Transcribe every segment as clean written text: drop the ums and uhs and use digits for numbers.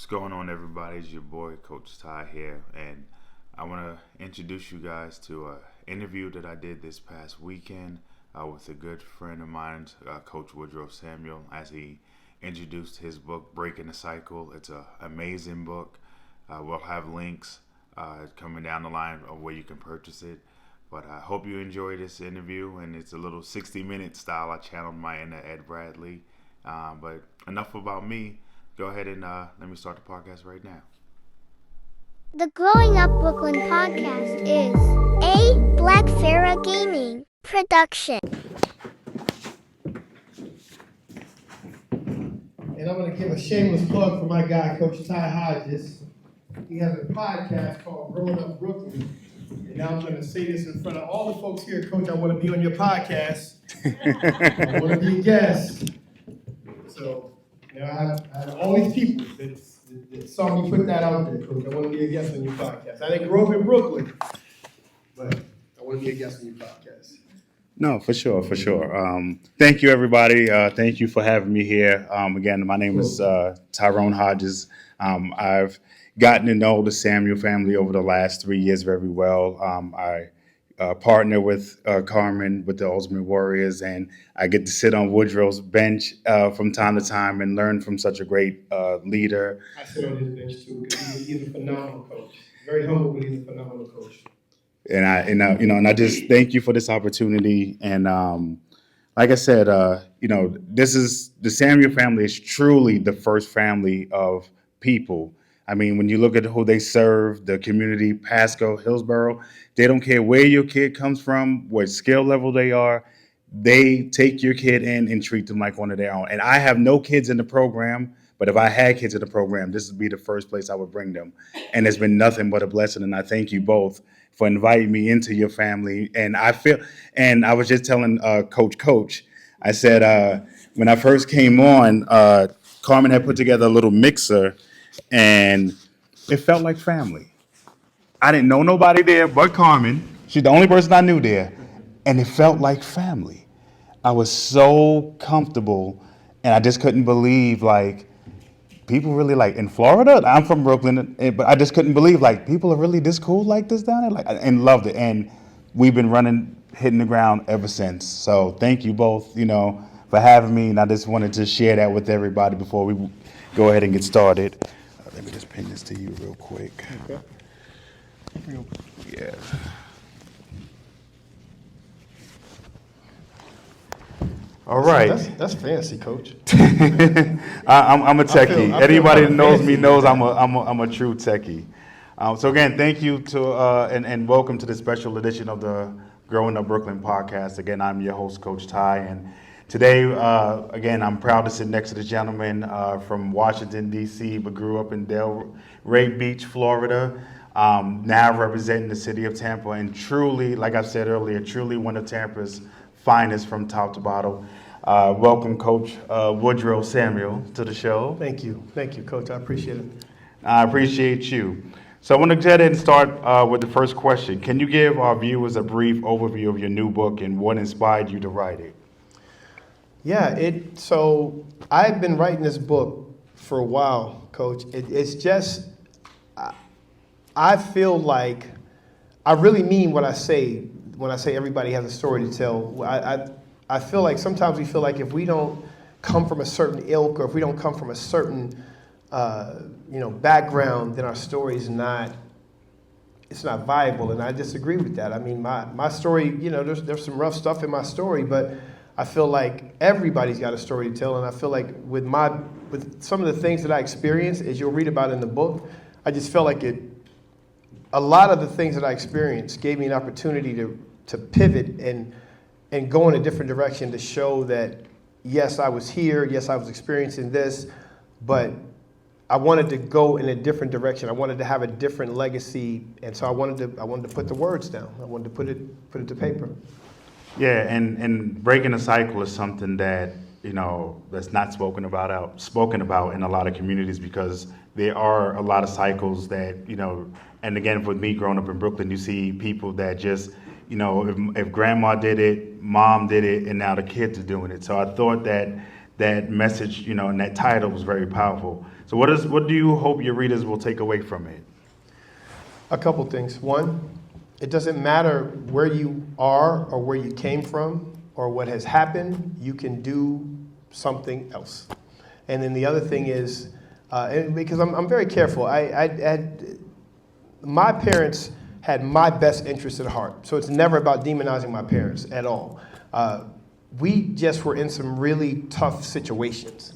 What's going on, everybody? It's your boy, Coach Ty here, and I want to introduce you guys to an interview that I did this past weekend with a good friend of mine, Coach Woodrow Samuel, as he introduced his book, Breaking the Cycle. It's an amazing book. We'll have links coming down the line of where you can purchase it. But I hope you enjoy this interview, and it's a little 60-minute style. I channeled my inner Ed Bradley. But enough about me. Go ahead and let me start the podcast right now. The Growing Up Brooklyn podcast is a Black Pharaoh Gaming production. And I'm going to give a shameless plug for my guy, Coach Ty Hodges. He has a podcast called Growing Up Brooklyn. And now I'm going to say this in front of all the folks here, Coach. I want to be on your podcast. I want to be a guest. So, I have all these people that saw me put that out there, Coach. I want to be a guest on your podcast. I didn't grow up in Brooklyn, but I want to be a guest on your podcast. No, for sure. Thank you, everybody. Thank you for having me here. Again, my name is Tyrone Hodges. I've gotten to know the Samuel family over the last 3 years very well. I partner with Carmen with the Ultimate Warriors, and I get to sit on Woodrow's bench from time to time and learn from such a great leader. I sit on his bench too because he's a phenomenal coach. Very humble, but he's a phenomenal coach. And I just thank you for this opportunity. And like I said, this is the Samuel family is truly the first family of people. I mean, when you look at who they serve, the community, Pasco, Hillsborough, they don't care where your kid comes from, what skill level they are. They take your kid in and treat them like one of their own. And I have no kids in the program, but if I had kids in the program, this would be the first place I would bring them. And it's been nothing but a blessing. And I thank you both for inviting me into your family. And I was just telling Coach, I said, when I first came on, Carmen had put together a little mixer, and it felt like family. I didn't know nobody there but Carmen. She's the only person I knew there. And it felt like family. I was so comfortable, and I just couldn't believe, people really, in Florida, I'm from Brooklyn, but I just couldn't believe, people are really this cool like this down there, and loved it. And we've been hitting the ground ever since. So thank you both, for having me, and I just wanted to share that with everybody before we go ahead and get started. Let me just pin this to you real quick. Okay. Yeah. All right. That's fancy, Coach. I'm a techie. I feel Anybody that knows fancy. me knows I'm a true techie. So again, thank you to and welcome to the special edition of the Growing Up Brooklyn podcast. Again, I'm your host, Coach Ty, and today, again, I'm proud to sit next to the gentleman from Washington, D.C., but grew up in Delray Beach, Florida, now representing the city of Tampa, and truly, like I said earlier, truly one of Tampa's finest from top to bottom. Welcome, Coach Woodrow Samuel, to the show. Thank you, Coach. I appreciate it. I appreciate you. So I want to go ahead and start with the first question. Can you give our viewers a brief overview of your new book and what inspired you to write it? Yeah, so I've been writing this book for a while, Coach. It's just, I feel like I really mean what I say when I say everybody has a story to tell. I feel like sometimes we feel like if we don't come from a certain ilk or if we don't come from a certain background, then our story is not viable, and I disagree with that. I mean, my story, there's some rough stuff in my story, but I feel like everybody's got a story to tell, and I feel like with some of the things that I experienced, as you'll read about in the book, I just felt like a lot of the things that I experienced gave me an opportunity to pivot and go in a different direction to show that, yes, I was here, yes, I was experiencing this, but I wanted to go in a different direction. I wanted to have a different legacy, and so I wanted to put the words down. I wanted to put it to paper. Yeah, and breaking the cycle is something that that's not spoken about in a lot of communities, because there are a lot of cycles that and again, with me growing up in Brooklyn, you see people that just if grandma did it, mom did it, and now the kids are doing it. So I thought that that message, and that title was very powerful. So what do you hope your readers will take away from it? A couple things. One, it doesn't matter where you are or where you came from or what has happened, you can do something else. And then the other thing is, and because I'm very careful, my parents had my best interest at heart. So it's never about demonizing my parents at all. We just were in some really tough situations.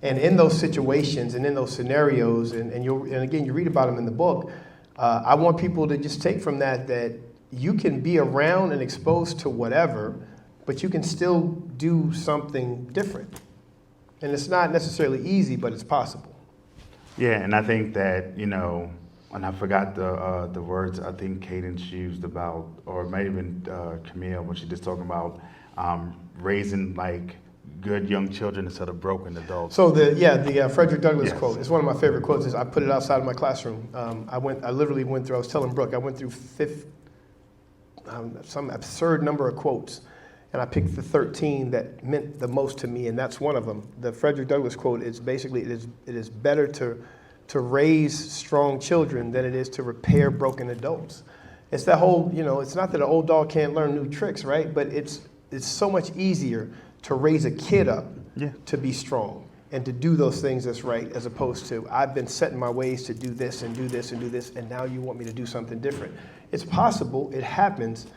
And in those situations and in those scenarios, and again, you read about them in the book, I want people to just take from that you can be around and exposed to whatever, but you can still do something different. And it's not necessarily easy, but it's possible. Yeah, and I think that, and I forgot the words I think Cadence used about, or it may have been Camille when she just talking about raising like good young children instead of broken adults. So the Frederick Douglass Yes. quote, it's one of my favorite quotes. I put it outside of my classroom. I literally went through, I was telling Brooke, I went through some absurd number of quotes, and I picked the 13 that meant the most to me, and that's one of them. The Frederick Douglass quote is basically, it is better to raise strong children than it is to repair broken adults. It's that whole, it's not that an old dog can't learn new tricks, right? But it's so much easier to raise a kid up to be strong and to do those things that's right, as opposed to, I've been set in my ways to do this and do this and do this, and now you want me to do something different. It's possible, it happens,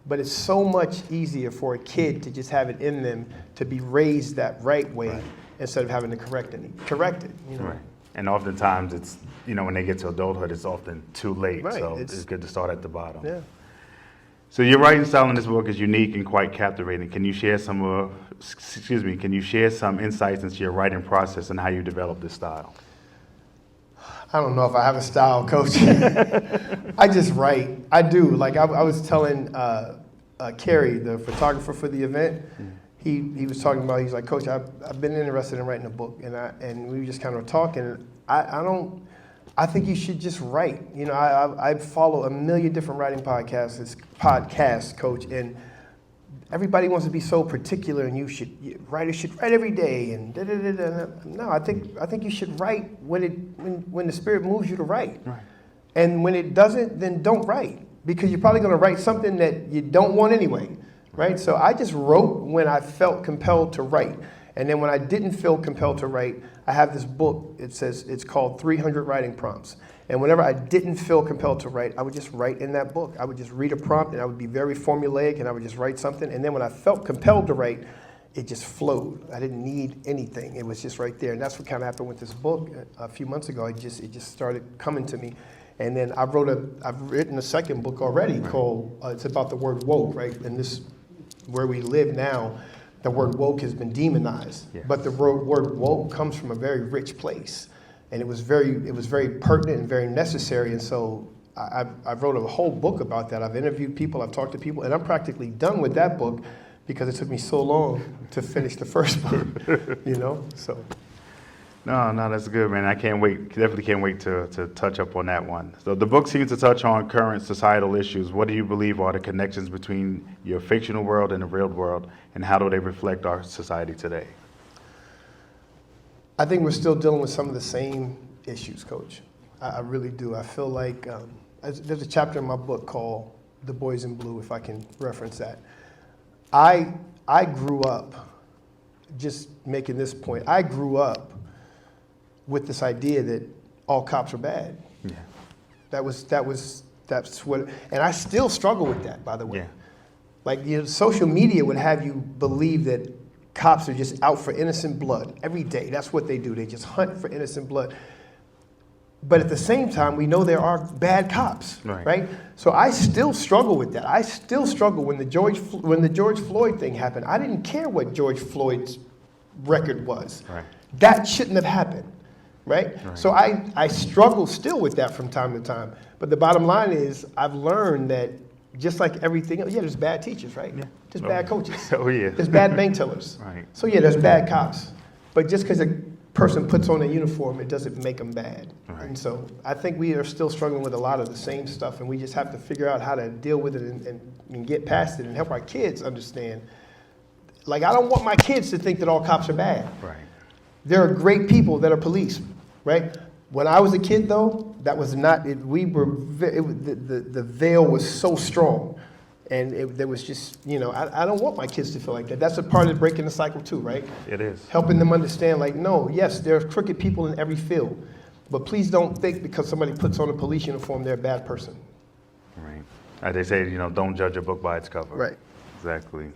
but it's so much easier for a kid to just have it in them to be raised that right way instead of having to correct it. Right. And oftentimes it's, when they get to adulthood, it's often too late. Right. So it's good to start at the bottom. Yeah. So your writing style in this book is unique and quite captivating. Can you share some insights into your writing process and how you develop this style? I don't know if I have a style, Coach. I just write. I do. Like I was telling Kerry, the photographer for the event, he was talking about, he's like, Coach, I've been interested in writing a book, and we were just kind of talking. I think you should just write. I follow a million different writing podcasts, Coach, and everybody wants to be so particular, and writers should write every day, and da-da-da-da. No, I think you should write when the spirit moves you to write. Right. And when it doesn't, then don't write, because you're probably going to write something that you don't want anyway, right? So I just wrote when I felt compelled to write. And then when I didn't feel compelled to write, I have this book. It's called 300 Writing Prompts. And whenever I didn't feel compelled to write, I would just write in that book. I would just read a prompt, and I would be very formulaic, and I would just write something. And then when I felt compelled to write, it just flowed. I didn't need anything. It was just right there. And that's what kind of happened with this book a few months ago. It just started coming to me. And then I've written a second book already called, it's about the word woke, right? And this, where we live now, the word woke has been demonized, but the word woke comes from a very rich place, and it was very pertinent and very necessary. And so I wrote a whole book about that. I've interviewed people, I've talked to people, and I'm practically done with that book because it took me so long to finish the first book. So. No, that's good, man. I can't wait. Definitely can't wait to touch up on that one. So the book seems to touch on current societal issues. What do you believe are the connections between your fictional world and the real world, and how do they reflect our society today? I think we're still dealing with some of the same issues, Coach. I really do. I feel like there's a chapter in my book called The Boys in Blue, if I can reference that. I grew up, just making this point, I grew up with this idea that all cops are bad. Yeah. That's what, and I still struggle with that, by the way. Yeah. Like, social media would have you believe that cops are just out for innocent blood every day. That's what they do. They just hunt for innocent blood. But at the same time, we know there are bad cops, right? So I still struggle with that. I still struggle when the George Floyd thing happened. I didn't care what George Floyd's record was. Right. That shouldn't have happened. Right? So I struggle still with that from time to time. But the bottom line is, I've learned that just like everything else, there's bad teachers, right? Yeah. There's bad coaches. There's bad bank tellers. Right. So there's bad cops. But just because a person puts on a uniform, it doesn't make them bad. Right. And so I think we are still struggling with a lot of the same stuff, and we just have to figure out how to deal with it and get past it and help our kids understand Like, I don't want my kids to think that all cops are bad. Right. There are great people that are police, right? When I was a kid, though, that was not, the veil was so strong. And there was just, I don't want my kids to feel like that. That's a part of breaking the cycle too, right? It is. Helping them understand, like, no, yes, there's crooked people in every field. But please don't think because somebody puts on a police uniform, they're a bad person. Right. As they say, don't judge a book by its cover. Right. Exactly.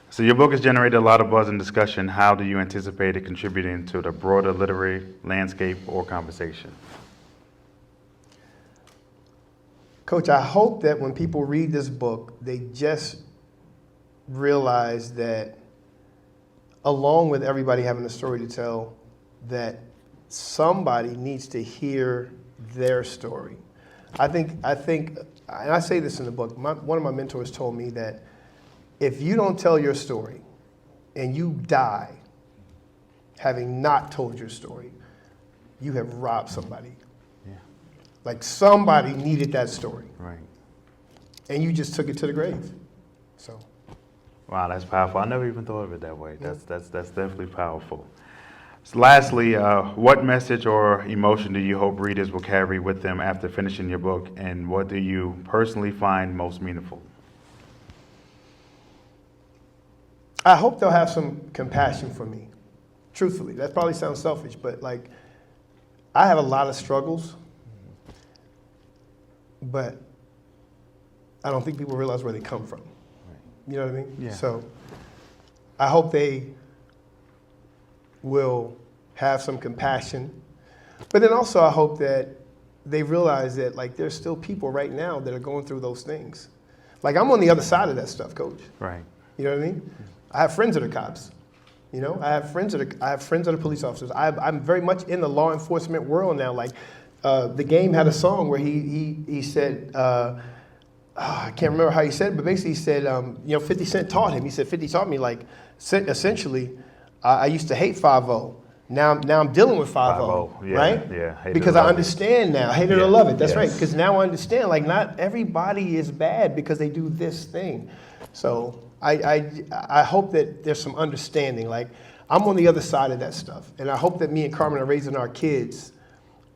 So your book has generated a lot of buzz and discussion. How do you anticipate it contributing to the broader literary landscape or conversation? Coach, I hope that when people read this book, they just realize that along with everybody having a story to tell, that somebody needs to hear their story. I think, and I say this in the book, one of my mentors told me that if you don't tell your story and you die having not told your story, you have robbed somebody. Yeah. Like somebody needed that story. Right. And you just took it to the grave. So. Wow, that's powerful. I never even thought of it that way. That's definitely powerful. So lastly, what message or emotion do you hope readers will carry with them after finishing your book, and what do you personally find most meaningful? I hope they'll have some compassion for me. Truthfully, that probably sounds selfish, but like, I have a lot of struggles, but I don't think people realize where they come from. You know what I mean? Yeah. So I hope they will have some compassion, but then also I hope that they realize that like there's still people right now that are going through those things. Like I'm on the other side of that stuff, Coach. Right. You know what I mean? I have friends that are cops. I have friends that are police officers. I'm very much in the law enforcement world now. Like The Game had a song where he said, I can't remember how he said it, but basically he said, 50 Cent taught him. He said 50 taught me, like, essentially, I used to hate 5-0. Now I'm dealing with 5-0, yeah, right? Yeah. Because I understand now. Hate it or love it. That's yes. right. Because now I understand, like, not everybody is bad because they do this thing. So I hope that there's some understanding. Like, I'm on the other side of that stuff. And I hope that me and Carmen are raising our kids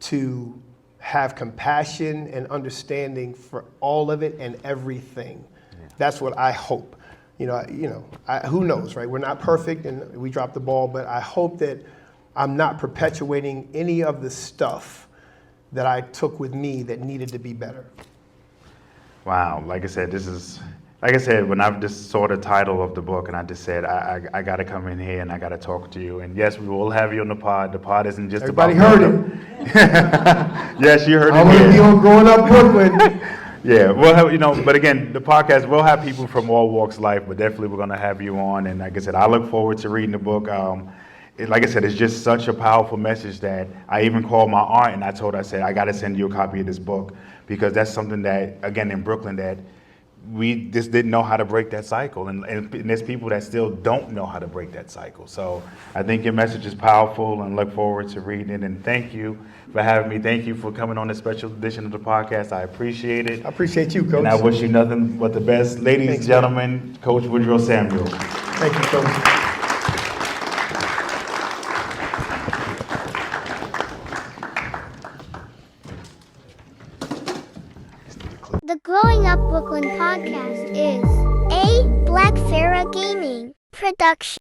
to have compassion and understanding for all of it and everything. Yeah. That's what I hope. Who knows, right? We're not perfect and we dropped the ball, but I hope that I'm not perpetuating any of the stuff that I took with me that needed to be better. Wow. Like I said, when I just saw the title of the book and I just said, I got to come in here and I got to talk to you. And yes, we will have you on the pod. The pod isn't just Everybody about... heard it. Yes, you heard it. I'm going to be on Growing Up Brooklyn. Yeah, we'll have, but again, the podcast, we'll have people from all walks of life, but definitely we're going to have you on. And like I said, I look forward to reading the book. Like I said, it's just such a powerful message that I even called my aunt and I told her, I said, I got to send you a copy of this book, because that's something that, again, in Brooklyn, that we just didn't know how to break that cycle. And there's people that still don't know how to break that cycle. So I think your message is powerful and look forward to reading it. And thank you for having me. Thank you for coming on this special edition of the podcast. I appreciate it. I appreciate you, Coach. And I wish you nothing but the best. Ladies and gentlemen, man. Coach Woodrow Samuel. Thank you, Coach. The Growing Up Brooklyn podcast is a Black Pharaoh Gaming production.